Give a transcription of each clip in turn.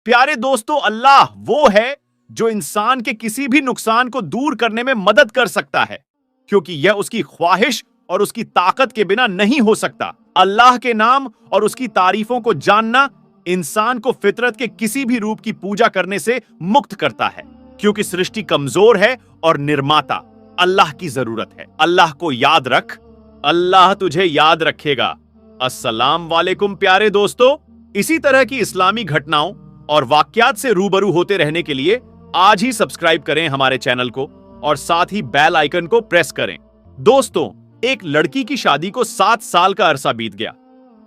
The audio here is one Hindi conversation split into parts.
प्यारे दोस्तों, अल्लाह वो है जो इंसान के किसी भी नुकसान को दूर करने में मदद कर सकता है, क्योंकि यह उसकी ख्वाहिश और उसकी ताकत के बिना नहीं हो सकता। अल्लाह के नाम और उसकी तारीफों को जानना इंसान को फितरत के किसी भी रूप की पूजा करने से मुक्त करता है, क्योंकि सृष्टि कमजोर है और निर्माता अल्लाह की जरूरत है। अल्लाह को याद रख, अल्लाह तुझे याद रखेगा। अस्सलाम वालेकुम प्यारे दोस्तों, इसी तरह की इस्लामी घटनाओं और वाकयात से रूबरू होते रहने के लिए आज ही सब्सक्राइब करें हमारे चैनल को और साथ ही बेल आइकन को प्रेस करें। दोस्तों, एक लड़की की शादी को 7 साल का अरसा बीत गया,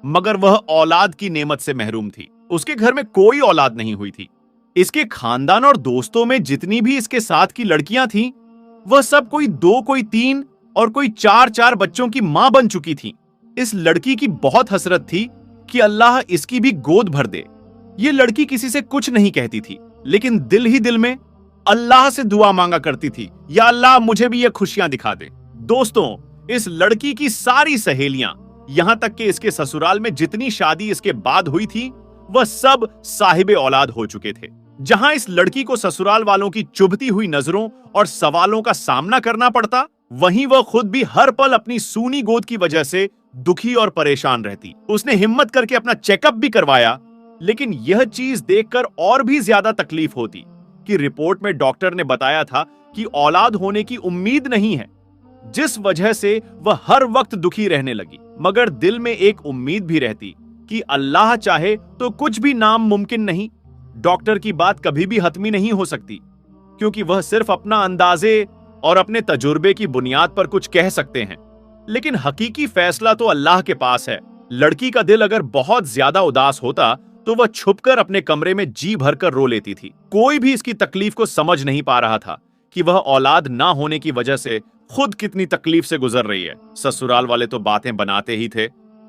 मगर वह औलाद की नेमत से महरूम थी। उसके घर में कोई औलाद नहीं हुई थी। इसके खानदान और दोस्तों में जितनी भी इसके साथ की लड़कियां थीं, वह सब कोई 2, कोई 3 और कोई 4 बच्चों की मां बन चुकी थी। इस लड़की की बहुत हसरत थी कि अल्लाह इसकी भी गोद भर दे। ये लड़की किसी से कुछ नहीं कहती थी, लेकिन दिल ही दिल में अल्लाह से दुआ मांगा करती थी, या अल्लाह मुझे भी ये खुशियां दिखा दे। दोस्तों, इस लड़की की सारी सहेलियां, यहां तक कि इसके ससुराल में जितनी शादी इसके बाद हुई थी, वह सब साहिबे औलाद हो चुके थे। जहां इस लड़की को ससुराल वालों की चुभती हुई नजरों और सवालों का सामना करना पड़ता, वहीं वह खुद भी हर पल अपनी सूनी गोद की वजह से दुखी और परेशान रहती। उसने हिम्मत करके अपना चेकअप भी करवाया, लेकिन यह चीज देखकर और भी ज्यादा तकलीफ होती कि रिपोर्ट में डॉक्टर ने बताया था कि औलाद होने की उम्मीद नहीं है, जिस वजह से वह हर वक्त दुखी रहने लगी। मगर दिल में एक उम्मीद भी रहती कि अल्लाह चाहे तो कुछ भी नामुमकिन नहीं। डॉक्टर की बात कभी भी हतमी नहीं हो सकती, क्योंकि वह सिर्फ अपना अंदाजे और अपने तजुर्बे की बुनियाद पर कुछ कह सकते हैं, लेकिन हकीकी फैसला तो अल्लाह के पास है। लड़की का दिल अगर बहुत ज्यादा उदास होता तो वह छुपकर अपने कमरे में जी भरकर रो लेती थी। कोई भी इसकी तकलीफ को समझ नहीं पा रहा था कि वह औलाद ना होने की वजह से खुद कितनी तकलीफ से गुजर रही है। ससुराल वाले तो बातें बनाते ही थे,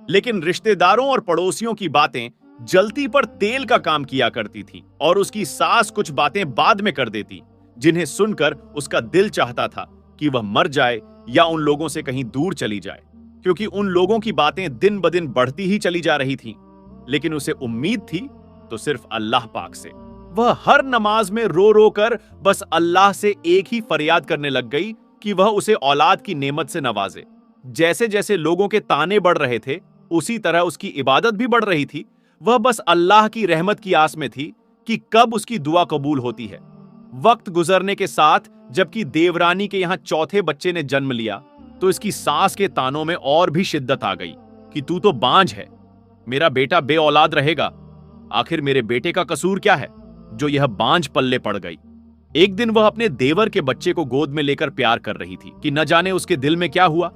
लेकिन रिश्तेदारों और पड़ोसियों की बातें जलती पर तेल का काम किया करती थी, और उसकी सास कुछ बातें बाद में कर देती, जिन्हें सुनकर उसका दिल चाहता था कि वह मर जाए या उन लोगों से कहीं दूर चली जाए, क्योंकि उन लोगों की बातें दिन ब दिन बढ़ती ही चली जा रही थी। लेकिन उसे उम्मीद थी तो सिर्फ अल्लाह पाक से। वह हर नमाज में रो रो कर बस अल्लाह से एक ही फरियाद करने लग गई कि वह उसे औलाद की नेमत से नवाजे। जैसे जैसे लोगों के ताने बढ़ रहे थे, उसी तरह उसकी इबादत भी बढ़ रही थी। वह बस अल्लाह की रहमत की आस में थी कि कब उसकी दुआ कबूल होती है। वक्त गुजरने के साथ जबकि देवरानी के यहाँ 4थे बच्चे ने जन्म लिया, तो इसकी सास के तानों में और भी शिद्दत आ गई कि तू तो बांझ है, मेरा बेटा बे औलाद रहेगा। आखिर मेरे बेटे का कसूर क्या है जो यह बांझ पल्ले पड़ गई। एक दिन वह अपने देवर के बच्चे को गोद में लेकर प्यार कर रही थी कि न जाने उसके दिल में क्या हुआ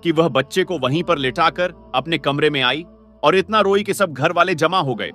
कि वह बच्चे को वहीं पर लिटाकर अपने कमरे में आई और इतना रोई कि सब घर वाले जमा हो गए।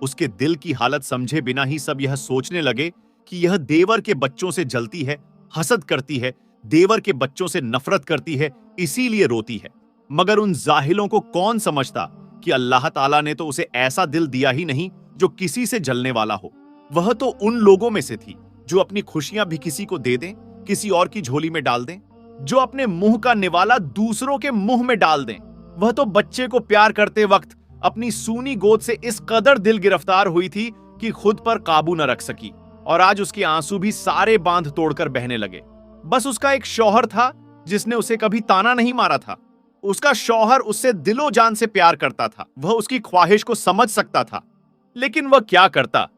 उसके दिल की हालत समझे बिना ही सब यह सोचने लगे कि यह देवर के बच्चों से जलती है, हसद करती है, देवर के बच्चों से नफरत करती है, इसीलिए रोती है। मगर उन जाहिलों को कौन समझता कि अल्लाह ताला ने तो उसे ऐसा दिल दिया ही नहीं जो किसी से जलने वाला हो। वह तो उन लोगों में से थी जो अपनी खुशियां भी किसी को दे दें, किसी और की झोली में डाल दें, जो अपने मुंह का निवाला दूसरों के मुंह में डाल दें। वह तो बच्चे को प्यार करते वक्त अपनी सूनी गोद से इस कदर दिल गिरफ्तार हुई थी कि खुद पर काबू न रख सकी, और आज उसके आंसू भी सारे बांध तोड़कर बहने लगे। बस उसका एक शौहर था जिसने उसे कभी ताना नहीं मारा था। उसका शौहर उससे दिलो जान से प्यार करता था। वह उसकी ख्वाहिश को समझ सकता था, लेकिन वह क्या करता,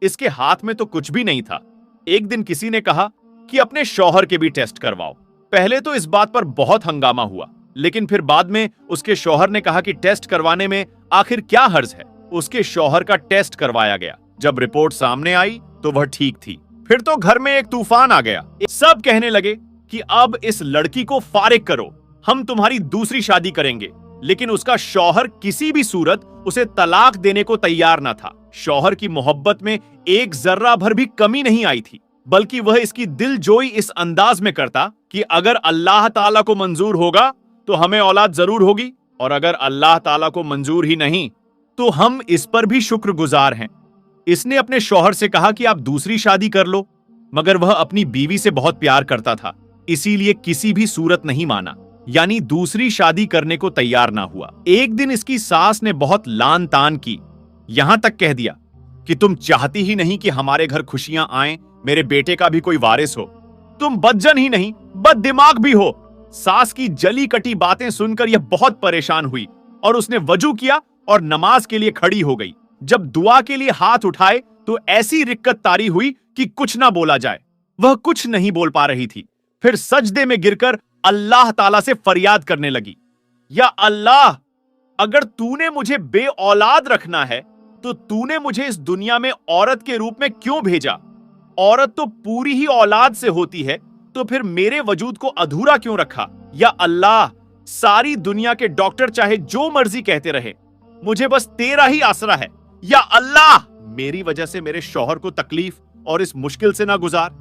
इसके हाथ में तो कुछ भी नहीं था। एक दिन किसी ने कहा कि अपने शौहर के भी टेस्ट करवाओ। पहले तो इस बात पर बहुत हंगामा हुआ, लेकिन फिर बाद में उसके शौहर ने कहा कि टेस्ट करवाने में आखिर क्या हर्ज है। उसके शौहर का टेस्ट करवाया गया। जब रिपोर्ट सामने आई तो वह ठीक थी। फिर तो घर में एक तूफान आ गया। सब कहने लगे कि अब इस लड़की को फारिग करो, हम तुम्हारी दूसरी शादी करेंगे। लेकिन उसका शौहर किसी भी सूरत उसे तलाक देने को तैयार न था। शौहर की मोहब्बत में एक जर्रा भर भी कमी नहीं आई थी, बल्कि वह इसकी दिलजोई इस अंदाज में करता कि अगर अल्लाह ताला को मंजूर होगा तो हमें औलाद जरूर होगी, और अगर अल्लाह ताला को मंजूर ही नहीं तो हम इस पर भी शुक्रगुजार हैं। इसने अपने शौहर से कहा कि आप दूसरी शादी कर लो, मगर वह अपनी बीवी से बहुत प्यार करता था, इसीलिए किसी भी सूरत नहीं माना, यानी दूसरी शादी करने को तैयार ना हुआ। एक दिन इसकी सास ने बहुत लान तान की, यहां तक कह दिया कि तुम चाहती ही नहीं कि हमारे घर खुशियां आएं, मेरे बेटे का भी कोई वारिस हो। तुम बदजन ही नहीं, बददिमाग भी हो। सास की जली कटी बातें सुनकर यह बहुत परेशान हुई और उसने वजू किया और नमाज के लिए खड़ी हो गई। जब दुआ के लिए हाथ उठाए तो ऐसी रिक्कत तारी हुई कि कुछ ना बोला जाए। वह कुछ नहीं बोल पा रही थी। फिर सजदे में गिरकर अल्लाह ताला से फरियाद करने लगी, या अल्लाह, अगर तूने मुझे बे औलाद रखना है तो तूने मुझे इस दुनिया में औरत के रूप में क्यों भेजा? औरत तो पूरी ही औलाद से होती है, तो फिर मेरे वजूद को अधूरा क्यों रखा? या अल्लाह, सारी दुनिया के डॉक्टर चाहे जो मर्जी कहते रहे, मुझे बस तेरा ही आसरा है। या अल्लाह, मेरी वजह से मेरे शौहर को तकलीफ और इस मुश्किल से ना गुजार।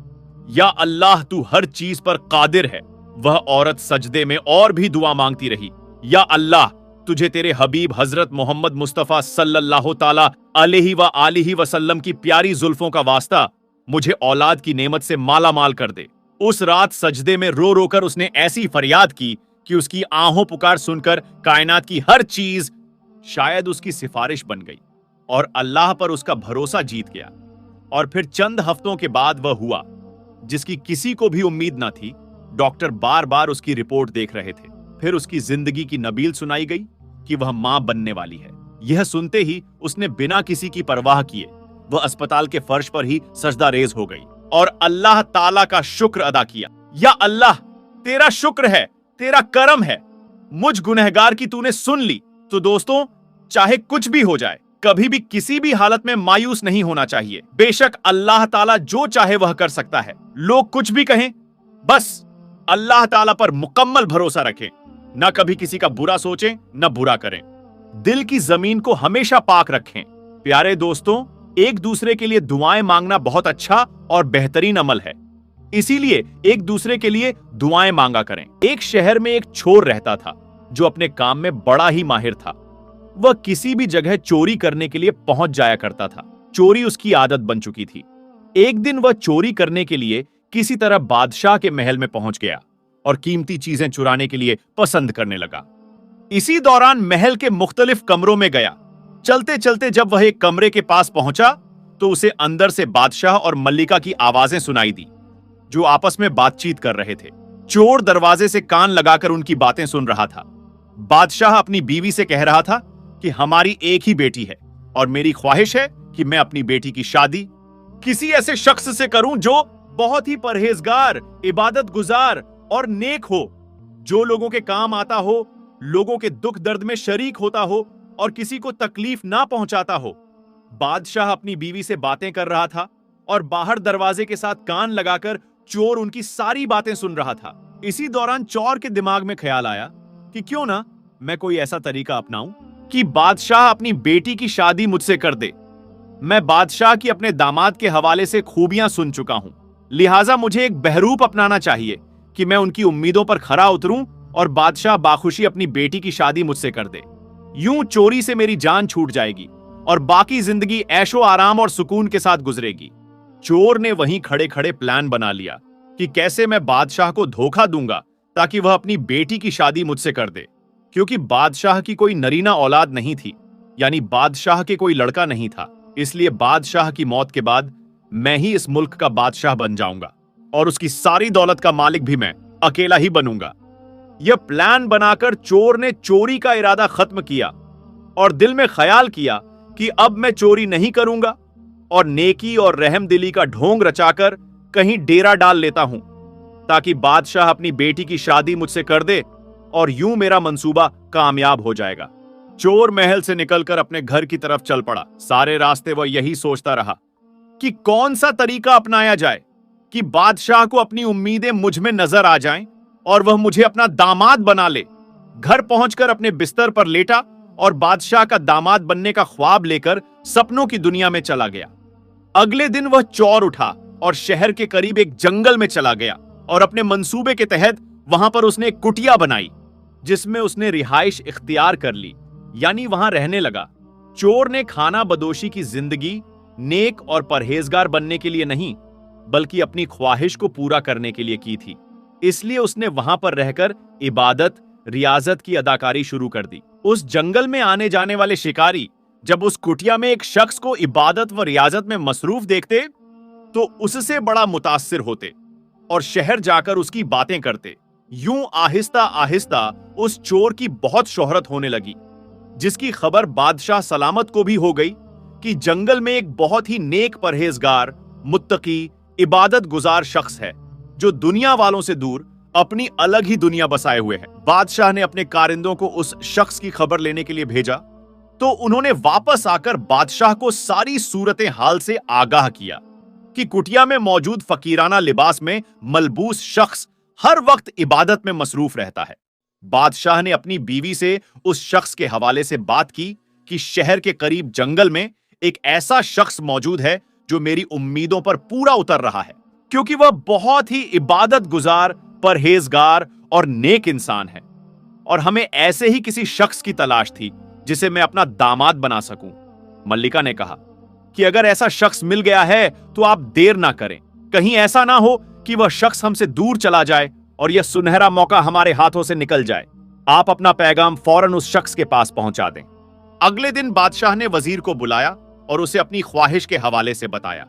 या अल्लाह, तू हर चीज पर कादिर है। वह औरत सजदे में और भी दुआ मांगती रही। या अल्लाह, तुझे तेरे हबीब हजरत मोहम्मद मुस्तफा सल्लल्लाहु ताला अलैहि व आलिहि वसल्लम की प्यारी जुल्फों का वास्ता, मुझे औलाद की नेमत से माला माल कर दे। उस रात सजदे में रो रो कर उसने ऐसी फरियाद की कि उसकी आहों पुकार सुनकर कायनात की हर चीज शायद उसकी सिफारिश बन गई और अल्लाह पर उसका भरोसा जीत गया। और फिर चंद हफ्तों के बाद वह हुआ जिसकी किसी को भी उम्मीद न थी। डॉक्टर बार बार उसकी रिपोर्ट देख रहे थे। फिर उसकी जिंदगी की नबील सुनाई गई कि वह मां बनने वाली है। यह सुनते ही उसने बिना किसी की परवाह किए वह अस्पताल के फर्श पर ही सजदा रेज हो गई और अल्लाह ताला का शुक्र अदा किया। या अल्लाह, तेरा शुक्र है, तेरा करम है, मुझ गुनहगार की तूने सुन ली। तो दोस्तों, चाहे कुछ भी हो जाए, कभी भी किसी भी हालत में मायूस नहीं होना चाहिए। बेशक अल्लाह ताला जो चाहे वह कर सकता है। लोग कुछ भी कहें, बस अल्लाह ताला पर मुकम्मल भरोसा रखें। न कभी किसी का बुरा सोचें, न बुरा करें। दिल की जमीन को हमेशा पाक रखें। प्यारे दोस्तों, एक दूसरे के लिए दुआएं मांगना बहुत अच्छा और बेहतरीन अमल है। इसीलिए एक दूसरे के लिए दुआएं मांगा करें। एक शहर में एक चोर रहता था जो अपने काम में बड़ा ही माहिर था। वह किसी भी जगह चोरी करने के लिए पहुंच जाया करता था। चोरी उसकी आदत बन चुकी थी। एक दिन वह चोरी करने के लिए किसी तरह बादशाह के महल में पहुंच गया और कीमती चीजें चुराने के लिए पसंद करने लगा। इसी दौरान महल के मुख्तलिफ कमरों में गया। चलते चलते जब वह एक कमरे के पास पहुंचा तो उसे अंदर से बादशाह और मल्लिका की आवाजें सुनाई दी जो आपस में बातचीत कर रहे थे। चोर दरवाजे से कान लगाकर उनकी बातें सुन रहा था। बादशाह अपनी बीवी से कह रहा था कि हमारी एक ही बेटी है और मेरी ख्वाहिश है कि मैं अपनी बेटी की शादी किसी ऐसे शख्स से करूं जो बहुत ही परहेजगार, इबादत गुजार और नेक हो, जो लोगों के काम आता हो, लोगों के दुख दर्द में शरीक होता हो और किसी को तकलीफ ना पहुंचाता हो। बादशाह अपनी बीवी से बातें कर रहा था और बाहर दरवाजे के साथ कान लगाकर चोर उनकी सारी बातें सुन रहा था। इसी दौरान चोर के दिमाग में ख्याल आया कि क्यों ना मैं कोई ऐसा तरीका अपनाऊं कि बादशाह अपनी बेटी की शादी मुझसे कर दे। मैं बादशाह की अपने दामाद के हवाले से खूबियां सुन चुका हूं, लिहाजा मुझे एक बहरूप अपनाना चाहिए कि मैं उनकी उम्मीदों पर खरा उतरूं और बादशाह बाखुशी अपनी बेटी की शादी मुझसे कर दे। यूं चोरी से मेरी जान छूट जाएगी और बाकी जिंदगी ऐशो आराम और सुकून के साथ गुजरेगी। चोर ने वहीं खड़े खड़े प्लान बना लिया कि कैसे मैं बादशाह को धोखा दूंगा ताकि वह अपनी बेटी की शादी मुझसे कर दे। क्योंकि बादशाह की कोई नरीना औलाद नहीं थी, यानी बादशाह के कोई लड़का नहीं था, इसलिए बादशाह की मौत के बाद मैं ही इस मुल्क का बादशाह बन जाऊंगा और उसकी सारी दौलत का मालिक भी मैं अकेला ही बनूंगा। यह प्लान बनाकर चोर ने चोरी का इरादा खत्म किया और दिल में ख्याल किया कि अब मैं चोरी नहीं करूंगा और नेकी और रहमदिली का ढोंग रचाकर कहीं डेरा डाल लेता हूं ताकि बादशाह अपनी बेटी की शादी मुझसे कर दे और यूं मेरा मंसूबा कामयाब हो जाएगा। चोर महल से निकलकर अपने घर की तरफ चल पड़ा। सारे रास्ते वह यही सोचता रहा कि कौन सा तरीका अपनाया जाए कि बादशाह को अपनी उम्मीदें मुझ में नजर आ जाएं और वह मुझे अपना दामाद बना ले। घर पहुंचकर अपने बिस्तर पर लेटा और बादशाह का दामाद बनने का ख्वाब लेकर सपनों की दुनिया में चला गया। अगले दिन वह चौर उठा और शहर के करीब एक जंगल में चला गया और अपने मंसूबे के तहत वहां पर उसने एक कुटिया बनाई जिसमें उसने रिहाइश इख्तियार कर ली, यानी वहां रहने लगा। चोर ने खाना बदोशी की जिंदगी नेक और परहेजगार बनने के लिए नहीं बल्कि अपनी ख्वाहिश को पूरा करने के लिए की थी। इसलिए उसने वहां पर रहकर इबादत, रियाजत की अदाकारी शुरू कर दी। उस जंगल में आने जाने वाले शिकारी जब उस कुटिया में एक शख्स को इबादत व रियाजत में मसरूफ देखते तो उससे बड़ा मुतासिर होते और शहर जाकर उसकी बातें करते। यूं आहिस्ता आहिस्ता उस चोर की बहुत शोहरत होने लगी, जिसकी खबर बादशाह सलामत को भी हो गई कि जंगल में एक बहुत ही नेक परहेजगार, मुत्तकी, इबादत गुजार शख्स है जो दुनिया वालों से दूर अपनी अलग ही दुनिया बसाए हुए है। बादशाह ने अपने कारिंदों को उस शख्स की खबर लेने के लिए भेजा तो उन्होंने वापस आकर बादशाह को सारी सूरतें हाल से आगाह किया कि कुटिया में मौजूद फकीराना लिबास में मलबूस शख्स हर वक्त इबादत में मसरूफ रहता है। बादशाह ने अपनी बीवी से उस शख्स के हवाले से बात की कि शहर के करीब जंगल में एक ऐसा शख्स मौजूद है जो मेरी उम्मीदों पर पूरा उतर रहा है, क्योंकि वह बहुत ही इबादत गुजार, परहेजगार और नेक इंसान है और हमें ऐसे ही किसी शख्स की तलाश थी जिसे मैं अपना दामाद बना सकूं। मल्लिका ने कहा कि अगर ऐसा शख्स मिल गया है तो आप देर ना करें, कहीं ऐसा ना हो कि वह शख्स हमसे दूर चला जाए और यह सुनहरा मौका हमारे हाथों से निकल जाए। आप अपना पैगाम फौरन उस शख्स के पास पहुंचा दें। अगले दिन बादशाह ने वजीर को बुलाया और उसे अपनी ख्वाहिश के हवाले से बताया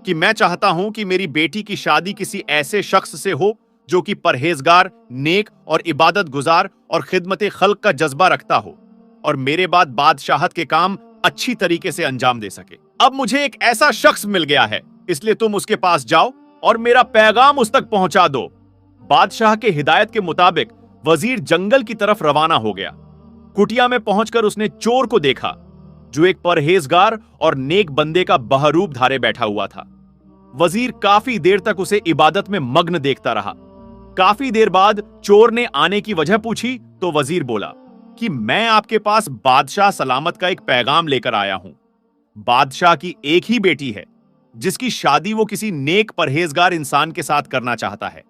कि मैं चाहता हूं कि मेरी बेटी की शादी किसी ऐसे शख्स से हो जो कि परहेजगार, नेक और इबादत गुजार और खिदमत खल्क का जज्बा रखता हो और मेरे बाद बादशाहत के काम अच्छी तरीके से अंजाम दे सके। अब मुझे एक ऐसा शख्स मिल गया है, इसलिए तुम उसके पास जाओ और मेरा पैगाम उस तक पहुंचा दो। बादशाह के हिदायत के मुताबिक वजीर जंगल की तरफ रवाना हो गया। कुटिया में पहुंचकर उसने चोर को देखा जो एक परहेजगार और नेक बंदे का बहरूप धारे बैठा हुआ था। वजीर काफी देर तक उसे इबादत में मग्न देखता रहा। काफी देर बाद चोर ने आने की वजह पूछी तो वजीर बोला कि मैं आपके पास बादशाह सलामत का एक पैगाम लेकर आया हूं। बादशाह की एक ही बेटी है जिसकी शादी वो किसी नेक परहेजगार इंसान के साथ करना चाहता है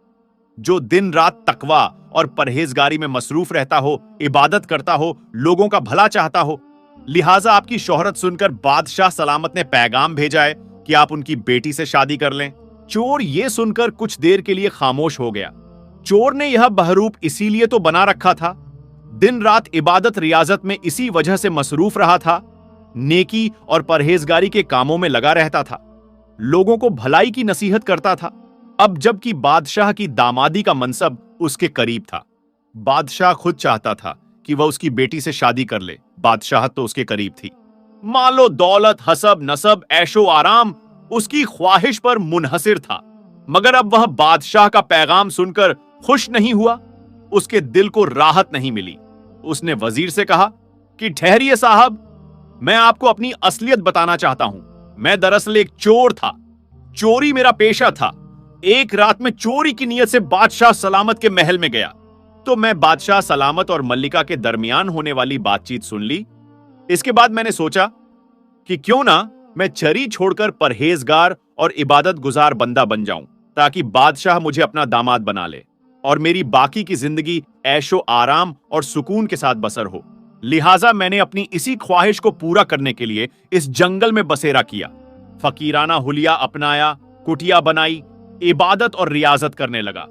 जो दिन रात तकवा और परहेजगारी में मसरूफ रहता हो, इबादत करता हो, लोगों का भला चाहता हो। लिहाजा आपकी शोहरत सुनकर बादशाह सलामत ने पैगाम भेजा है कि आप उनकी बेटी से शादी कर लें। चोर यह सुनकर कुछ देर के लिए खामोश हो गया। चोर ने यह बहरूप इसीलिए तो बना रखा था, दिन रात इबादत रियाजत में इसी वजह से मसरूफ रहा था, नेकी और परहेजगारी के कामों में लगा रहता था, लोगों को भलाई की नसीहत करता था। अब जबकि बादशाह की दामादी का मनसब उसके करीब था, बादशाह खुद चाहता था कि वह उसकी बेटी से शादी कर ले। बादशाह तो उसके करीब थी। मालो दौलत, हसब नसब, ऐशो आराम उसकी ख्वाहिश पर मुनहसिर था, मगर अब वह बादशाह का पैगाम सुनकर खुश नहीं हुआ। उसके दिल को राहत नहीं मिली। उसने वजीर से कहा कि ठहरिए साहब, मैं आपको अपनी असलियत बताना चाहता हूं। मैं दरअसल एक चोर था, चोरी मेरा पेशा था। एक रात में चोरी की नीयत से बादशाह सलामत के महल में गया तो मैं बादशाह सलामत और मल्लिका के दरमियान होने वाली बातचीत सुन ली। इसके बाद मैंने सोचा कि क्यों ना मैं चरी छोड़कर परहेजगार और इबादत गुजार बंदा बन जाऊं ताकि बादशाह मुझे अपना दामाद बना ले और मेरी बाकी की जिंदगी ऐशो आराम और सुकून के साथ बसर हो। लिहाजा मैंने अपनी इसी ख्वाहिश को पूरा करने के लिए इस जंगल में बसेरा किया, फकीराना हुलिया अपनाया, कुटिया बनाई, इबादत और रियाजत करने लगा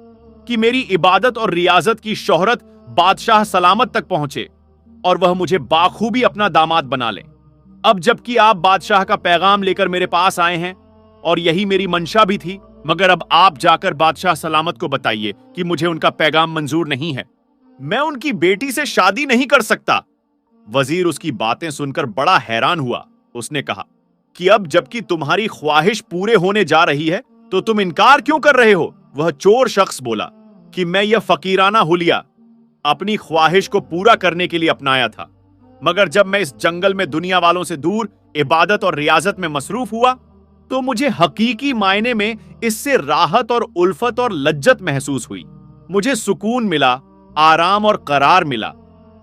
कि मेरी इबादत और रियाजत की शोहरत बादशाह सलामत तक पहुंचे और वह मुझे बाखूबी अपना दामाद बना ले। अब जबकि आप बादशाह का पैगाम लेकर मेरे पास आए हैं और यही मेरी मंशा भी थी, मगर अब आप जाकर बादशाह सलामत को बताइए कि मुझे उनका पैगाम मंजूर नहीं है, मैं उनकी बेटी से शादी नहीं कर सकता। वजीर उसकी बातें सुनकर बड़ा हैरान हुआ। उसने कहा कि अब जबकि तुम्हारी ख्वाहिश पूरे होने जा रही है तो तुम इनकार क्यों कर रहे हो? वह चोर शख्स बोला कि मैं यह फकीराना हुलिया अपनी ख्वाहिश को पूरा करने के लिए अपनाया था, मगर जब मैं इस जंगल में दुनिया वालों से दूर इबादत और रियाजत में मसरूफ हुआ तो मुझे हकीकी मायने में इससे राहत और उल्फत और लज्जत महसूस हुई। मुझे सुकून मिला, आराम और करार मिला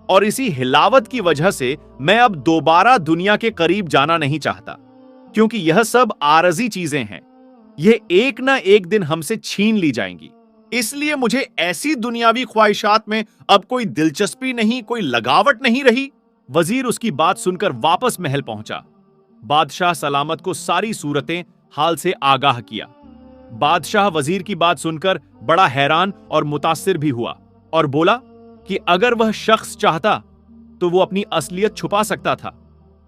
और इसी हिलावत की वजह से मैं अब दोबारा दुनिया के करीब जाना नहीं चाहता, क्योंकि यह सब आरजी चीजें हैं, ये एक ना एक दिन हमसे छीन ली जाएंगी। इसलिए मुझे ऐसी दुनियावी ख्वाहिशात में अब कोई दिलचस्पी नहीं, कोई लगावट नहीं रही। वजीर उसकी बात सुनकर वापस महल पहुंचा। बादशाह सलामत को सारी सूरतें हाल से आगाह किया। बादशाह वजीर की बात सुनकर बड़ा हैरान और मुतासिर भी हुआ और बोला कि अगर वह शख्स चाहता तो वो अपनी असलियत छुपा सकता था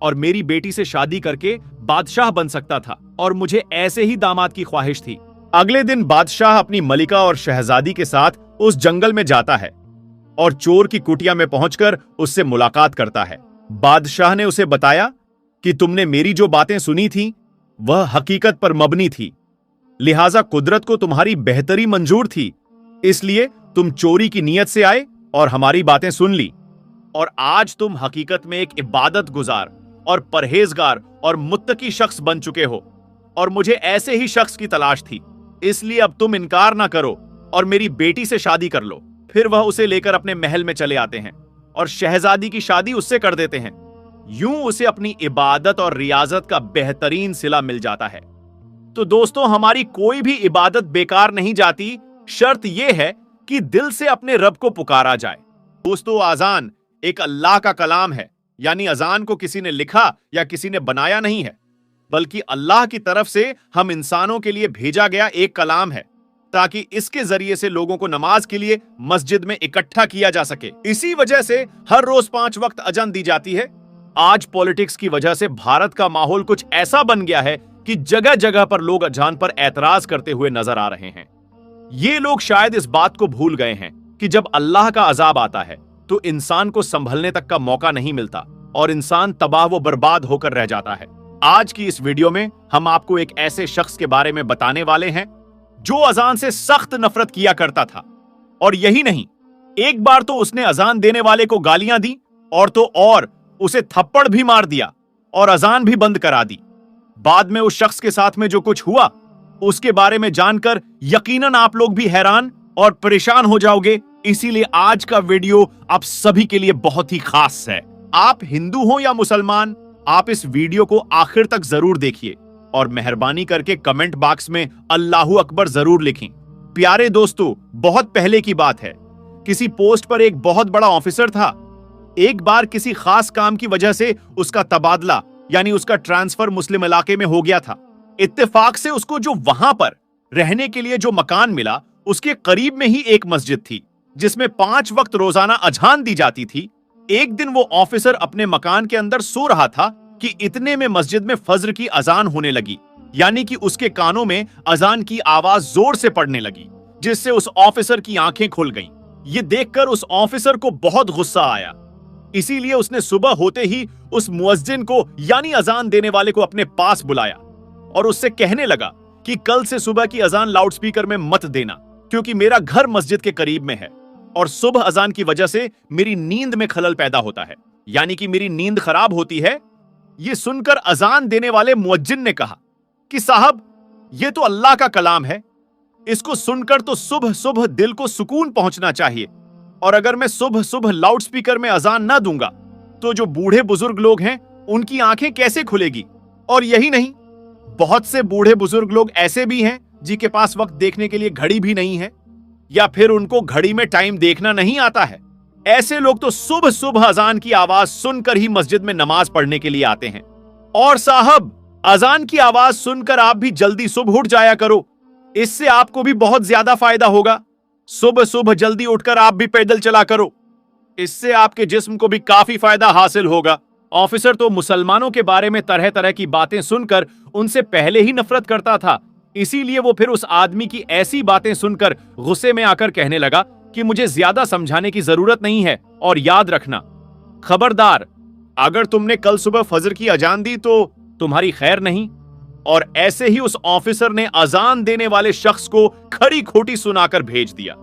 और मेरी बेटी से शादी करके बादशाह बन सकता था और मुझे ऐसे ही दामाद की ख्वाहिश थी। अगले दिन बादशाह अपनी मलिका और शहजादी के साथ उस जंगल में जाता है और चोर की कुटिया में पहुंचकर उससे मुलाकात करता है। बादशाह ने उसे बताया कि तुमने मेरी जो बातें सुनी थी वह हकीकत पर मबनी थी, लिहाजा कुदरत को तुम्हारी बेहतरी मंजूर थी, इसलिए तुम चोरी की नीयत से आए और हमारी बातें सुन ली, और आज तुम हकीकत में एक इबादत गुजार और परहेजगार और मुत्तकी शख्स बन चुके हो, और मुझे ऐसे ही शख्स की तलाश थी, इसलिए अब तुम इनकार ना करो और मेरी बेटी से शादी कर लो। फिर वह उसे लेकर अपने महल में चले आते हैं और शहजादी की शादी उससे कर देते हैं। यूं उसे अपनी इबादत और रियाजत का बेहतरीन सिला मिल जाता है। तो दोस्तों, हमारी कोई भी इबादत बेकार नहीं जाती, शर्त यह है कि दिल से अपने रब को पुकारा जाए। दोस्तों, अजान एक अल्लाह का कलाम है, यानी अजान को किसी ने लिखा या किसी ने बनाया नहीं है, बल्कि अल्लाह की तरफ से हम इंसानों के लिए भेजा गया एक कलाम है, ताकि इसके जरिए से लोगों को नमाज के लिए मस्जिद में इकट्ठा किया जा सके। इसी वजह से हर रोज 5 वक्त अजान दी जाती है। आज पॉलिटिक्स की वजह से भारत का माहौल कुछ ऐसा बन गया है कि जगह जगह पर लोग अजान पर एतराज करते हुए नजर आ रहे हैं। ये लोग शायद इस बात को भूल गए हैं कि जब अल्लाह का अजाब आता है तो इंसान को संभलने तक का मौका नहीं मिलता और इंसान तबाह व बर्बाद होकर रह जाता है। आज की इस वीडियो में हम आपको एक ऐसे शख्स के बारे में बताने वाले हैं जो अजान से सख्त नफरत किया करता था, और यही नहीं, एक बार तो उसने अजान देने वाले को गालियां दी और तो और उसे थप्पड़ भी मार दिया और अजान भी बंद करा दी। बाद में उस शख्स के साथ में जो कुछ हुआ उसके बारे में जानकर यकीनन आप लोग भी हैरान और परेशान हो जाओगे। इसीलिए आज का वीडियो आप सभी के लिए बहुत ही खास है। आप हिंदू हो या मुसलमान, आप इस वीडियो को आखिर तक जरूर देखिए और मेहरबानी करके कमेंट बॉक्स में अल्लाहू अकबर जरूर लिखें। प्यारे दोस्तों, बहुत पहले की बात है, किसी पोस्ट पर एक बहुत बड़ा ऑफिसर था। एक बार किसी खास काम की वजह से उसका तबादला यानी उसका ट्रांसफर मुस्लिम इलाके में हो गया था। इत्तेफाक से उसको जो वहां पर रहने के लिए जो मकान मिला उसके करीब में ही एक मस्जिद थी जिसमें 5 वक्त रोजाना अजान दी जाती थी। एक दिन वो ऑफिसर अपने मकान के अंदर सो रहा था कि इतने में मस्जिद में फज्र की अजान होने लगी, यानी कि उसके कानों में अजान की आवाज जोर से पड़ने लगी, जिससे उस ऑफिसर की आंखें खुल गईं। ये देखकर उस ऑफिसर को बहुत गुस्सा आया, इसीलिए उसने सुबह होते ही उस मुअज्जिन को यानी अजान देने वाले को अपने पास बुलाया और उससे कहने लगा कि कल से सुबह की अजान लाउडस्पीकर में मत देना, क्योंकि मेरा घर मस्जिद के करीब में है और सुबह अजान की वजह से मेरी नींद में खलल पैदा होता है, यानी कि मेरी नींद खराब होती है। ये सुनकर अजान देने वाले मुअज्जिन ने कहा कि साहब, ये तो अल्लाह का कलाम है, इसको सुनकर तो सुबह सुबह दिल को सुकून पहुंचना चाहिए, और अगर मैं सुबह सुबह लाउडस्पीकर में अजान ना दूंगा तो जो बूढ़े बुजुर्ग लोग हैं उनकी आंखें कैसे खुलेगी। और यही नहीं, बहुत से बूढ़े बुजुर्ग लोग ऐसे भी हैं जिनके पास वक्त देखने के लिए घड़ी भी नहीं है, या फिर उनको घड़ी में टाइम देखना नहीं आता है। ऐसे लोग तो सुबह सुबह अजान की आवाज सुनकर ही मस्जिद में नमाज पढ़ने के लिए आते हैं। और साहब, अजान की आवाज सुनकर आप भी जल्दी सुबह उठ जाया करो, इससे आपको भी बहुत ज्यादा फायदा होगा। सुबह सुबह जल्दी उठकर आप भी पैदल चला करो, इससे आपके जिस्म को भी काफी फायदा हासिल होगा। ऑफिसर तो मुसलमानों के बारे में तरह तरह की बातें सुनकर उनसे पहले ही नफरत करता था, इसीलिए वो फिर उस आदमी की ऐसी बातें सुनकर गुस्से में आकर कहने लगा कि मुझे ज्यादा समझाने की जरूरत नहीं है, और याद रखना, खबरदार, अगर तुमने कल सुबह फजर की अजान दी तो तुम्हारी खैर नहीं। और ऐसे ही उस ऑफिसर ने अजान देने वाले शख्स को खरी खोटी सुनाकर भेज दिया,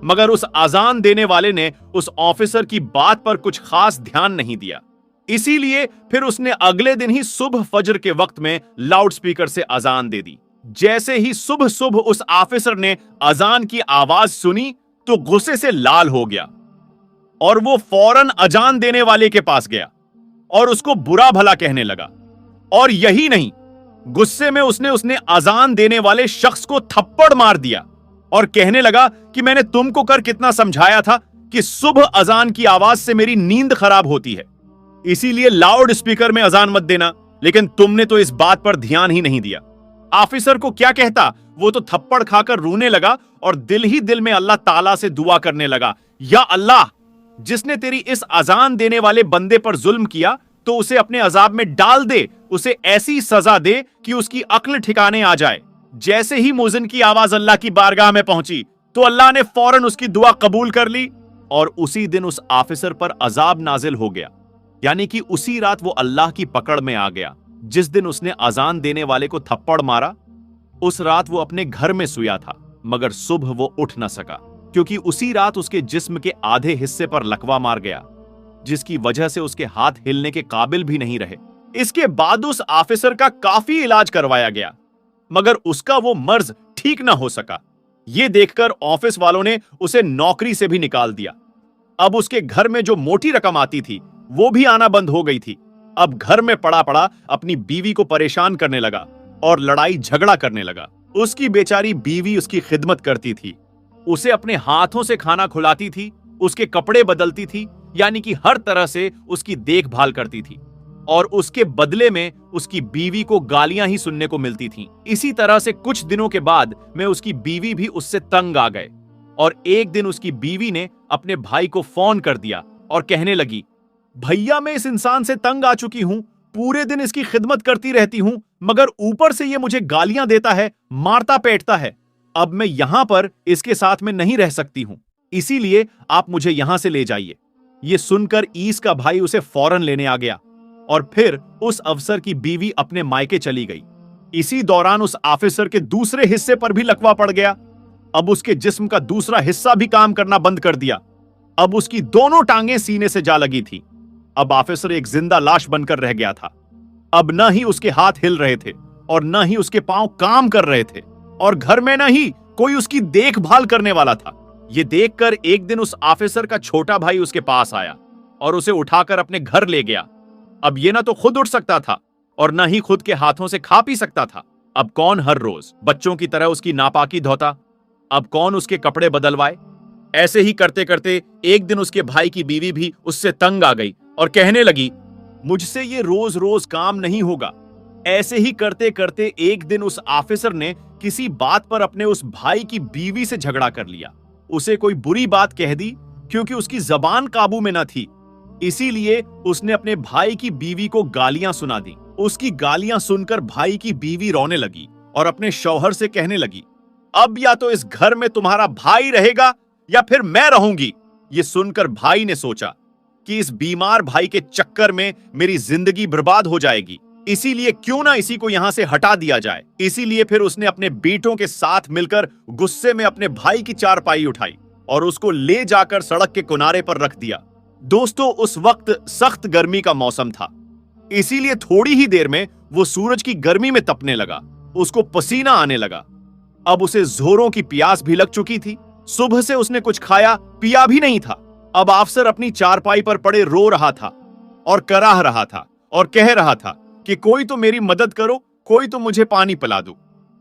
मगर उस अजान देने वाले ने उस ऑफिसर की बात पर कुछ खास ध्यान नहीं दिया, इसीलिए फिर उसने अगले दिन ही सुबह फजर के वक्त में लाउडस्पीकर से अजान दे दी। जैसे ही सुबह सुबह उस ऑफिसर ने अजान की आवाज सुनी तो गुस्से से लाल हो गया और वो फौरन अजान देने वाले के पास गया और उसको बुरा भला कहने लगा। और यही नहीं, गुस्से में उसने अजान देने वाले शख्स को थप्पड़ मार दिया और कहने लगा कि मैंने तुमको कर कितना समझाया था कि सुबह अजान की आवाज से मेरी नींद खराब होती है, इसीलिए लाउड स्पीकर में अजान मत देना, लेकिन तुमने तो इस बात पर ध्यान ही नहीं दिया। ऑफिसर को क्या कहता, वो तो थप्पड़ खाकर रोने लगा और दिल ही दिल में अल्लाह ताला से दुआ करने लगा, या अल्लाह, जिसने तेरी इस अजान देने वाले बंदे पर जुल्म किया तो उसे अपने अजाब में डाल दे, उसे ऐसी सजा दे कि उसकी अक्ल ठिकाने आ जाए। जैसे ही मुअज्जिन की आवाज अल्लाह की बारगाह में पहुंची तो अल्लाह ने फौरन उसकी दुआ कबूल कर ली और उसी दिन उस ऑफिसर पर अजाब नाजिल हो गया। यानी कि उसी रात वो अल्लाह की पकड़ में आ गया। जिस दिन उसने अजान देने वाले को थप्पड़ मारा, उस रात वो अपने घर में सोया था, मगर सुबह वो उठ न सका, क्योंकि उसी रात उसके जिस्म के आधे हिस्से पर लकवा मार गया, जिसकी वजह से उसके हाथ हिलने के काबिल भी नहीं रहे। इसके बाद उस ऑफिसर का काफी इलाज करवाया गया, मगर उसका वो मर्ज ठीक ना हो सका। ये देखकर ऑफिस वालों ने उसे नौकरी से भी निकाल दिया। अब उसके घर में जो मोटी रकम आती थी वो भी आना बंद हो गई थी। अब घर में पड़ा पड़ा अपनी बीवी को परेशान करने लगा और लड़ाई झगड़ा करने लगा। उसकी बेचारी बीवी उसकी खिदमत करती थी, उसे अपने हाथों से खाना खिलाती थी, उसके कपड़े बदलती थी, यानी कि हर तरह से उसकी देखभाल करती थी, और उसके बदले में उसकी बीवी को गालियां ही सुनने को मिलती थीं। इसी तरह से कुछ दिनों के बाद में उसकी बीवी भी उससे तंग आ गए और एक दिन उसकी बीवी ने अपने भाई को फोन कर दिया और कहने लगी, भैया मैं इस इंसान से तंग आ चुकी हूं, पूरे दिन इसकी खिदमत करती रहती हूं, मगर ऊपर से ये मुझे गालियां देता है, मारता पीटता है। अब मैं यहां पर इसके साथ में नहीं रह सकती हूं, इसीलिए आप मुझे यहां से ले जाइए। ये सुनकर ईस का भाई उसे फौरन लेने आ गया और फिर उस अफसर की बीवी अपने मायके चली गई। इसी दौरान उस ऑफिसर के दूसरे हिस्से पर भी लकवा पड़ गया। अब उसके जिस्म का दूसरा हिस्सा भी काम करना बंद कर दिया। अब उसकी दोनों टांगें सीने से जा लगी थी। अब ऑफिसर एक जिंदा लाश बनकर रह गया था। अब न ही उसके हाथ हिल रहे थे और न ही उसके पांव काम कर रहे थे, और घर में न ही कोई उसकी देखभाल करने वाला था। यह देखकर एक दिन उस ऑफिसर का छोटा भाई उसके पास आया और उसे उठाकर अपने घर ले गया। अब ये ना तो खुद उठ सकता था और न ही खुद के हाथों से खा पी सकता था। अब कौन हर रोज बच्चों की तरह उसकी नापाकी धोता? अब कौन उसके कपड़े बदलवाए? ऐसे ही करते करते एक दिन उसके भाई की बीवी भी उससे तंग आ गई और कहने लगी, मुझसे ये रोज रोज काम नहीं होगा। ऐसे ही करते करते एक दिन उस ऑफिसर ने किसी बात पर अपने उस भाई की बीवी से झगड़ा कर लिया। उसे कोई बुरी बात कह दी क्योंकि उसकी जबान काबू में न थी, इसीलिए उसने अपने भाई की बीवी को गालियां सुना दी। उसकी गालियां सुनकर भाई की बीवी रोने लगी और अपने शौहर से कहने लगी, अब या तो इस घर में तुम्हारा भाई रहेगा या फिर मैं रहूंगी। ये सुनकर भाई ने सोचा कि इस बीमार भाई के चक्कर में मेरी जिंदगी बर्बाद हो जाएगी, इसीलिए क्यों ना इसी को यहां से हटा दिया जाए। इसीलिए फिर उसने अपने बेटों के साथ मिलकर गुस्से में अपने भाई की चारपाई उठाई और उसको ले जाकर सड़क के किनारे पर रख दिया। दोस्तों, उस वक्त सख्त गर्मी का मौसम था, इसीलिए थोड़ी ही देर में वो सूरज की गर्मी में तपने लगा। उसको पसीना आने लगा। अब उसे जोरों की प्यास भी लग चुकी थी। सुबह से उसने कुछ खाया पिया भी नहीं था। अब अफसर अपनी चारपाई पर पड़े रो रहा था और कराह रहा था और कह रहा था कि कोई तो मेरी मदद करो, कोई तो मुझे पानी पिला दो,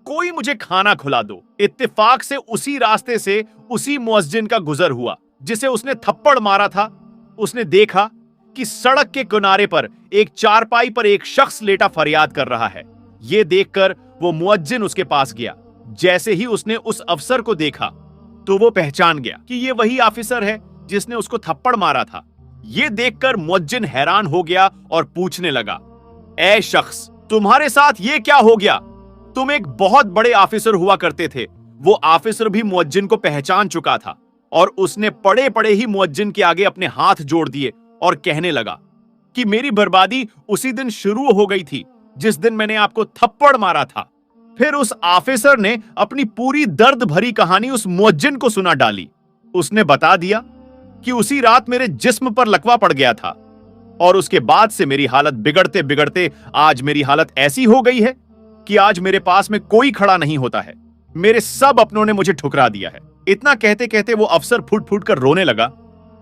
कोई मुझे खाना खिला दो। इत्तेफाक से उसी रास्ते से उसी मुअज्जिन का गुजर हुआ जिसे उसने थप्पड़ मारा था। उसने देखा कि सड़क के किनारे पर एक चारपाई पर एक शख्स लेटा फरियाद कर रहा है। यह देखकर वो मुअज्जिन उसके पास गया। जैसे ही उसने उस अफसर को देखा तो वो पहचान गया कि ये वही ऑफिसर है जिसने उसको थप्पड़ मारा था। ये देखकर मुअज्जिन हैरान हो गया और पूछने लगा, ऐ शख्स, तुम्हारे साथ ये क्या हो गया? तुम एक बहुत बड़े ऑफिसर हुआ करते थे। वो ऑफिसर भी मुअज्जिन को पहचान चुका था और उसने पड़े पड़े ही मुअज्जिन के आगे अपने हाथ जोड़ दिए और कहने लगा कि मेरी बर्बादी उसी दिन शुरू हो गई थी जिस दिन मैंने आपको थप्पड़ मारा था। फिर उस ऑफिसर ने अपनी पूरी दर्द भरी कहानी उस मुअज्जिन को सुना डाली। उसने बता दिया कि उसी रात मेरे जिस्म पर लकवा पड़ गया था और उसके बाद से मेरी हालत बिगड़ते बिगड़ते आज मेरी हालत ऐसी हो गई है कि आज मेरे पास में कोई खड़ा नहीं होता है। मेरे सब अपनों ने मुझे ठुकरा दिया है। इतना कहते कहते वो अफसर फुट फुट कर रोने लगा।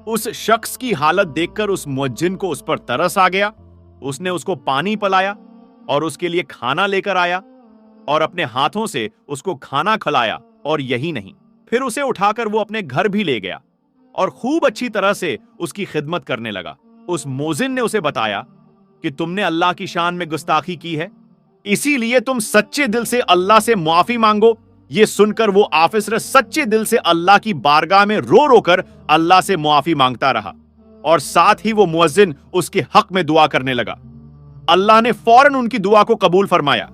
उस शख्स की हालत देखकर उस मुअज्जिन को उस पर तरस आ गया। उसने उसको पानी पिलाया और उसके लिए खाना लेकर आया और अपने हाथों से उसको खाना खिलाया। और यही नहीं, फिर उसे उठाकर वो अपने घर भी ले गया और खूब अच्छी तरह से उसकी खिदमत करने लगा। उस मोजिन ने उसे बताया कि तुमने अल्लाह की शान में गुस्ताखी की है, इसीलिए तुम सच्चे दिल से अल्लाह से मुआफी मांगो। ये सुनकर वो ऑफिसर सच्चे दिल से अल्लाह की बारगाह में रो रो कर अल्लाह से मुआफी मांगता रहा और साथ ही वो मुअज्जिन उसके हक में दुआ करने लगा। अल्लाह ने फौरन उनकी दुआ को कबूल फरमाया।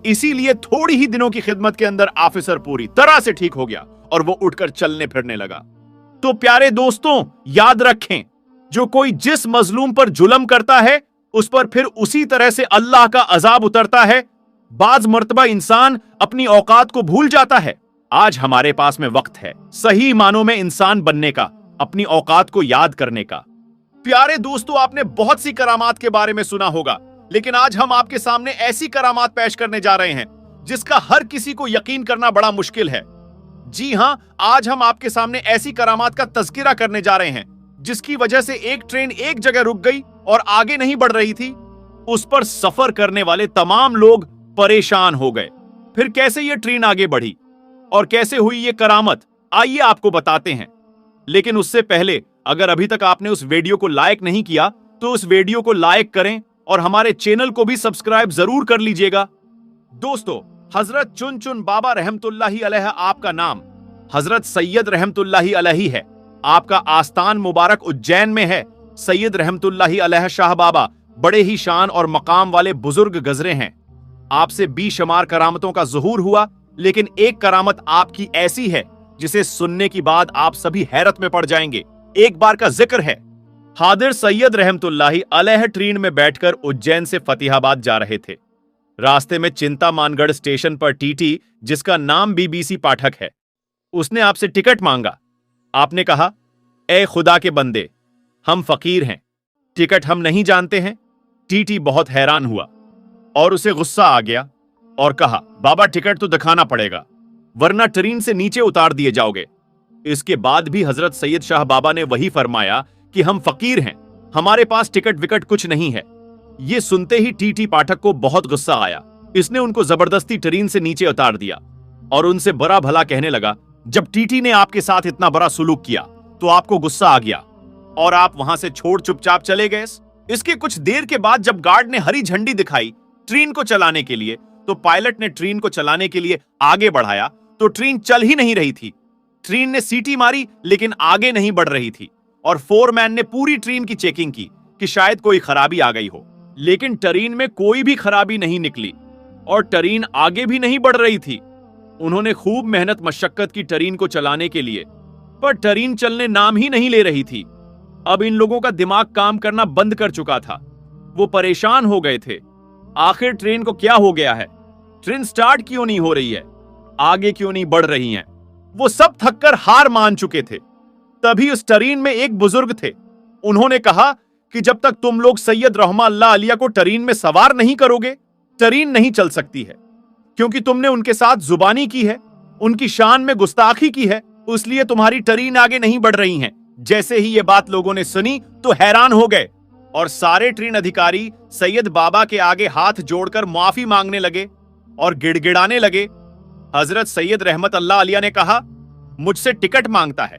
इसीलिए थोड़ी ही दिनों की खिदमत के अंदर ऑफिसर पूरी तरह से ठीक हो गया और वो उठकर चलने फिरने लगा। तो प्यारे दोस्तों, याद रखें, जो कोई जिस मजलूम पर जुल्म करता है उस पर फिर उसी तरह से अल्लाह का अजाब उतरता है। बाज मर्तबा इंसान अपनी औकात को भूल जाता है। आज हमारे पास में वक्त है सही मानों में इंसान बनने का, अपनी औकात को याद करने का। प्यारे दोस्तों, आपने बहुत सी करामात के बारे में सुना होगा, लेकिन आज हम आपके सामने ऐसी करामात पेश करने जा रहे हैं जिसका हर किसी को यकीन करना बड़ा मुश्किल है। जी हां, आज हम आपके सामने ऐसी करामात का तज़किरा करने जा रहे हैं जिसकी वजह से एक ट्रेन एक जगह रुक गई और आगे नहीं बढ़ रही थी। उस पर सफर करने वाले तमाम लोग परेशान हो गए। फिर कैसे यह ट्रेन आगे बढ़ी और कैसे हुई ये करामत, आइए आपको बताते हैं। लेकिन उससे पहले, अगर अभी तक आपने उस वीडियो को लाइक नहीं किया तो उस वीडियो को लाइक करें और हमारे चैनल को भी सब्सक्राइब जरूर कर लीजिएगा। दोस्तों, हजरत चुन चुन बाबा रहमतुल्लाही अलैह आपका नाम हजरत सैयद रहमतुल्लाही अलैही है। आपका आस्थान मुबारक उज्जैन में है। सैयद रहमतुल्लाही अलैह शाह बाबा बड़े ही शान और मकाम वाले बुजुर्ग गजरे हैं। आपसे बेशुमार करामतों का ज़ुहूर हुआ, लेकिन एक करामत आपकी ऐसी है जिसे सुनने की बाद आप सभी हैरत में पड़ जाएंगे। एक बार का जिक्र है। हादिर सैयद रहमतुल्लाही अलैह ट्रेन में बैठकर उज्जैन से फतेहाबाद जा रहे थे। रास्ते में चिंतामानगढ़ स्टेशन पर टीटी, जिसका नाम बीबीसी पाठक है, उसने आपसे टिकट मांगा। आपने कहा, ए खुदा के बंदे, हम फकीर हैं, टिकट हम नहीं जानते हैं। टीटी बहुत हैरान हुआ और उसे गुस्सा आ गया और कहा, बाबा टिकट तो दिखाना पड़ेगा वरना ट्रेन से नीचे उतार दिए जाओगे। इसके बाद भी हजरत सैयद शाह बाबा ने वही फरमाया कि हम फकीर हैं, हमारे पास टिकट विकट कुछ नहीं है। ये सुनते ही टीटी पाठक को बहुत गुस्सा आया। इसने उनको जबरदस्ती ट्रेन से नीचे उतार दिया और उनसे बुरा भला कहने लगा। जब टीटी ने आपके साथ इतना बड़ा सुलूक किया तो आपको गुस्सा आ गया और आप वहां से छोड़ चुपचाप चले गए। इसके कुछ देर के बाद जब गार्ड ने हरी झंडी दिखाई ट्रेन को चलाने के लिए, तो पायलट ने ट्रेन को चलाने के लिए आगे बढ़ाया तो ट्रेन चल ही नहीं रही थी। ट्रेन ने सीटी मारी लेकिन आगे नहीं बढ़ रही थी और फोरमैन ने पूरी ट्रेन की चेकिंग की कि शायद कोई खराबी आ गई हो, लेकिन ट्रेन में कोई भी खराबी नहीं निकली और ट्रेन आगे भी नहीं बढ़ रही थी। उन्होंने खूब मेहनत मशक्कत की ट्रेन को चलाने के लिए, पर ट्रेन चलने नाम ही नहीं ले रही थी। अब इन लोगों का दिमाग काम करना बंद कर चुका था। वो परेशान हो गए थे। आखिर ट्रेन को क्या हो गया है? ट्रेन स्टार्ट क्यों नहीं हो रही है? आगे क्यों नहीं बढ़ रही हैं? वो सब थककर हार मान चुके थे। तभी उस ट्रेन में एक बुजुर्ग थे। उन्होंने कहा कि जब तक तुम लोग सैयद रहमा अल्लाह अलिया को ट्रेन में सवार नहीं करोगे, ट्रेन नहीं चल सकती है, क्योंकि तुमने उनके साथ जुबानी की है, उनकी शान में गुस्ताखी की है, इसलिए तुम्हारी ट्रेन आगे नहीं बढ़ रही हैं। जैसे ही ये बात लोगों ने सुनी तो हैरान हो गए और सारे ट्रेन अधिकारी सैयद बाबा के आगे हाथ जोड़कर माफी मांगने लगे और गिड़गिड़ाने लगे। हजरत सैयद रहमत अल्लाह अलिया ने कहा, मुझसे टिकट मांगता है,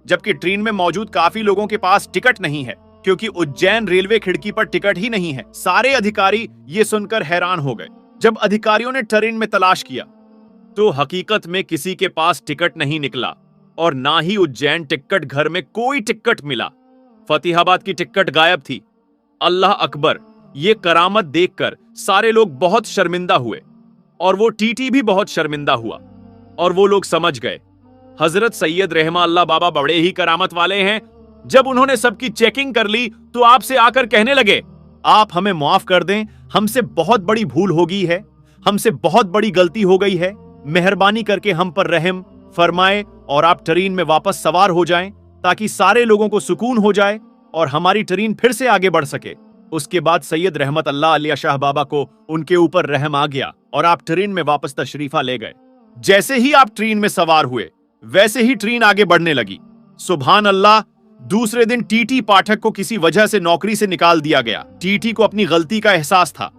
जबकि ट्रेन में मौजूद काफी लोगों के पास टिकट नहीं है, क्योंकि उज्जैन रेलवे खिड़की पर टिकट ही नहीं है। सारे अधिकारी ये सुनकर हैरान हो गए। जब अधिकारियों ने ट्रेन में तलाश किया तो हकीकत में किसी के पास टिकट नहीं निकला और ना ही उज्जैन टिकट घर में कोई टिकट मिला। फतेहाबाद की टिकट गायब थी। अल्लाह अकबर! ये करामत देखकर सारे लोग बहुत शर्मिंदा हुए और वो टीटी भी बहुत शर्मिंदा हुआ और वो लोग समझ गए हजरत सैयद रहमा अल्लाह बाबा बड़े ही करामत वाले हैं। जब उन्होंने सबकी चेकिंग कर ली तो आपसे आकर कहने लगे, आप हमें माफ कर दें, हमसे बहुत बड़ी भूल हो गई है, हमसे बहुत बड़ी गलती हो गई है, मेहरबानी करके हम पर रहम फरमाए और आप ट्रेन में वापस सवार हो जाएं ताकि सारे लोगों को सुकून हो जाए और हमारी ट्रेन फिर से आगे बढ़ सके। उसके बाद सैयद रहमत अल्लाह अलिया शाह बाबा को उनके ऊपर रहम आ गया और आप ट्रेन में वापस तशरीफा ले गए। जैसे ही आप ट्रेन में सवार हुए वैसे ही ट्रेन आगे बढ़ने लगी। सुभान अल्लाह! दूसरे दिन टीटी पाठक को किसी वजह से नौकरी से निकाल दिया गया। टीटी को अपनी गलती का एहसास था।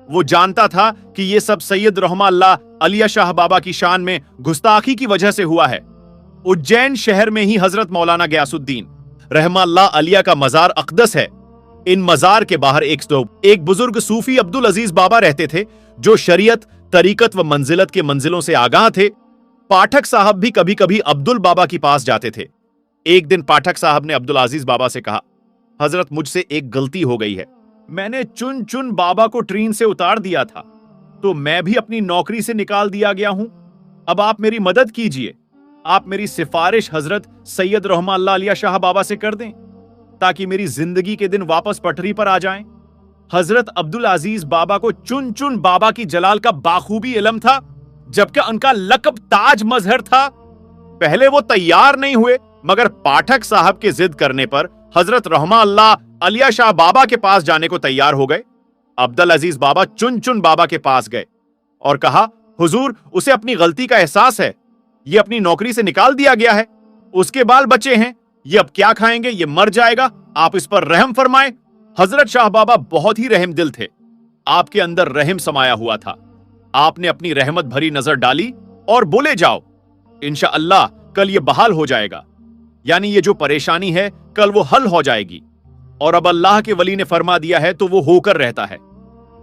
वो जानता था कि ये सब सैयद रहमा अल्लाह अलिया शाह बाबा की शान में गुस्ताखी की वजह से हुआ है। उज्जैन शहर में ही हजरत मौलाना गयासुद्दीन रहमा अल्लाह अलिया का मजार अक़दस है। इन मजार के बाहर एक बुजुर्ग सूफी अब्दुल अजीज बाबा रहते थे, जो शरीयत, तरीकत व मंजिलत के मंजिलों से आगाह थे। पाठक साहब भी कभी कभी अब्दुल बाबा के पास जाते थे। एक दिन पाठक साहब ने अब्दुल अजीज बाबा से कहा, हजरत मुझसे एक गलती हो गई है। मैंने चुन चुन बाबा को ट्रेन से उतार दिया था, तो मैं भी अपनी नौकरी से निकाल दिया गया हूं। अब आप मेरी मदद कीजिए। आप मेरी सिफारिश हजरत सैयद रहमान अल्लाह अलिया शाह बाबा से कर दें, ताकि मेरी जिंदगी के दिन वापस पटरी पर आ जाएं। हजरत अब्दुल अजीज बाबा को चुन चुन बाबा की जलाल का बाखूबी इल्म था, जबकि उनका लक़ब ताज मजहर था। पहले वो तैयार नहीं हुए, मगर पाठक साहब के जिद करने पर हजरत रहमान अल्लाह अलिया शाह बाबा के पास जाने को तैयार हो गए। अब्दुल अजीज बाबा चुन चुन बाबा के पास गए और कहा, हुजूर, उसे अपनी गलती का एहसास है। ये अपनी नौकरी से निकाल दिया गया है, उसके बाल बचे हैं, ये अब क्या खाएंगे, ये मर जाएगा, आप इस पर रहम फरमाएं। हजरत शाह बाबा बहुत ही रहम दिल थे। आपके अंदर रहम समाया हुआ था। आपने अपनी रहमत भरी नजर डाली और बोले, जाओ, इंशाअल्लाह कल ये बहाल हो जाएगा, यानी ये जो परेशानी है कल वो हल हो जाएगी। और अब अल्लाह के वली ने फरमा दिया है तो वो होकर रहता है।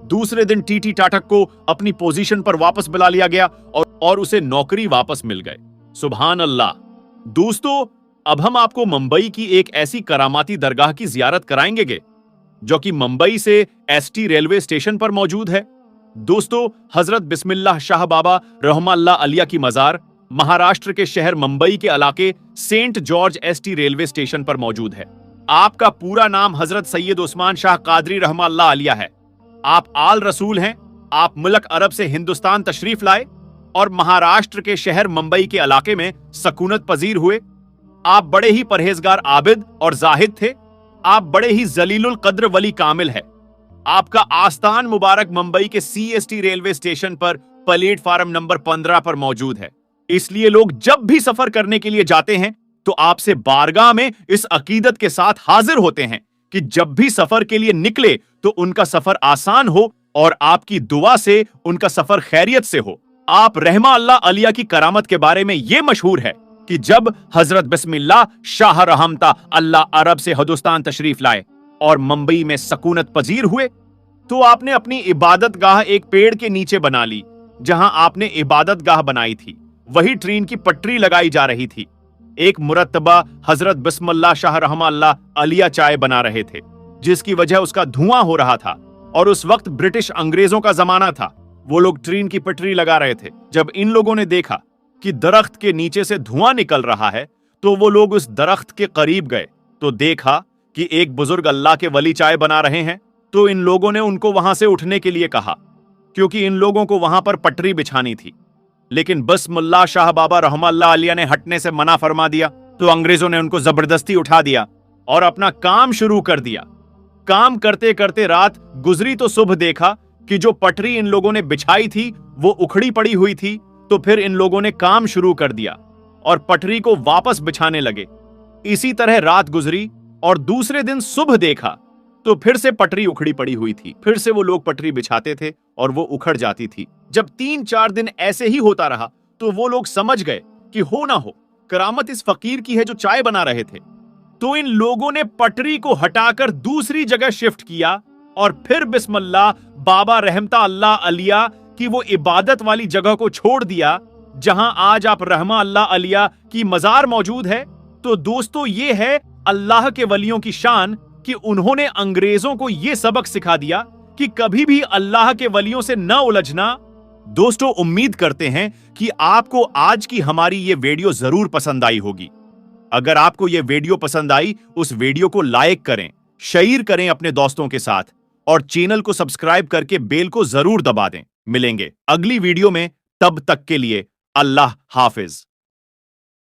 दूसरे दिन टीटी टाटक को अपनी पोजीशन पर वापस बुला लिया गया और उसे नौकरी वापस मिल गए। सुभान अल्लाह। दोस्तों, अब हम आपको मुंबई की एक ऐसी करामाती दरगाह की जियारत कराएंगे जो कि मुंबई से एसटी रेलवे स्टेशन पर मौजूद है। दोस्तों, हजरत बिस्मिल्लाह शाह बाबा रहमान अल्लाह अलिया की मजार महाराष्ट्र के शहर मुंबई के इलाके Saint George ST railway station पर मौजूद है। आपका पूरा नाम हजरत सैयद उस्मान शाह कादरी रहमान अल्लाह अलिया है। आप आल रसूल हैं। आप मुल्क अरब से हिंदुस्तान तशरीफ लाए और महाराष्ट्र के शहर मुंबई के इलाके में सकूनत पजीर हुए। आप बड़े ही परहेजगार आबिद और जाहिद थे। आप बड़े ही जलीलुल कद्र वली कामिल है। आपका आस्थान मुबारक मुंबई के सीएसटी रेलवे स्टेशन पर प्लेटफार्म नंबर 15 पर मौजूद है। इसलिए लोग जब भी सफर करने के लिए जाते हैं तो आपसे बारगाह में इस अकीदत के साथ हाजिर होते हैं कि जब भी सफर के लिए निकले तो उनका सफर आसान हो और आपकी दुआ से उनका सफर खैरियत से हो। आप रहमा अल्लाह अलिया की करामत के बारे में यह मशहूर है कि जब हजरत बिस्मिल्लाह शाह रहमता अल्लाह अरब से हिंदुस्तान तशरीफ लाए और मुंबई में सकूनत पजीर हुए, तो आपने अपनी इबादत गाह एक पेड़ के नीचे बना ली। जहां आपने इबादत गाह बनाई थी वही ट्रेन की पटरी लगाई जा रही थी। एक मुरतबा हजरत बिस्मिल्लाह शाह रहमान अल्लाह अलिया चाय बना रहे थे, जिसकी वजह उसका धुआं हो रहा था, और उस वक्त ब्रिटिश अंग्रेजों का जमाना था। वो लोग ट्रेन की पटरी लगा रहे थे। जब इन लोगों ने देखा कि दरख्त के नीचे से धुआं निकल रहा है, तो वो लोग उस दरख्त के करीब गए तो देखा कि एक बुजुर्ग अल्लाह के वली चाय बना रहे हैं। तो इन लोगों ने उनको वहां से उठने के लिए कहा, क्योंकि इन लोगों को वहां पर पटरी बिछानी थी। लेकिन बिस्मिल्लाह शाह बाबा रहमान अल्लाह अलिया ने हटने से मना फरमा दिया, तो अंग्रेजों ने उनको जबरदस्ती उठा दिया और अपना काम शुरू कर दिया। काम करते करते रात गुजरी तो सुबह देखा कि जो पटरी इन लोगों ने बिछाई थी वो उखड़ी पड़ी हुई थी। तो फिर इन लोगों ने काम शुरू कर दिया और पटरी को वापस बिछाने लगे। इसी तरह रात गुजरी और दूसरे दिन सुबह देखा तो फिर से पटरी उखड़ी पड़ी हुई थी। फिर से वो लोग पटरी बिछाते थे और वो उखड़ जाती थी। जब 3-4 दिन ऐसे ही होता रहा तो वो लोग समझ गए कि हो ना हो करामत इस फकीर की है जो चाय बना रहे थे। तो इन लोगों ने पटरी को हटाकर दूसरी जगह शिफ्ट किया और फिर बिस्मिल्लाह बाबा रहमता अल्लाह अलिया की वो इबादत वाली जगह को छोड़ दिया जहां आज आप रहमा अल्लाह अलिया की मजार मौजूद है। तो दोस्तों, ये है अल्लाह के वलियों की शान कि उन्होंने अंग्रेजों को यह सबक सिखा दिया कि कभी भी अल्लाह के वलियों से न उलझना। दोस्तों, उम्मीद करते हैं कि आपको आज की हमारी ये वीडियो जरूर पसंद आई होगी। अगर आपको ये वीडियो पसंद आई, उस वीडियो को लाइक करें, शेयर करें अपने दोस्तों के साथ और चैनल को सब्सक्राइब करके बेल को जरूर दबा दें। मिलेंगे अगली वीडियो में, तब तक के लिए अल्लाह हाफिज।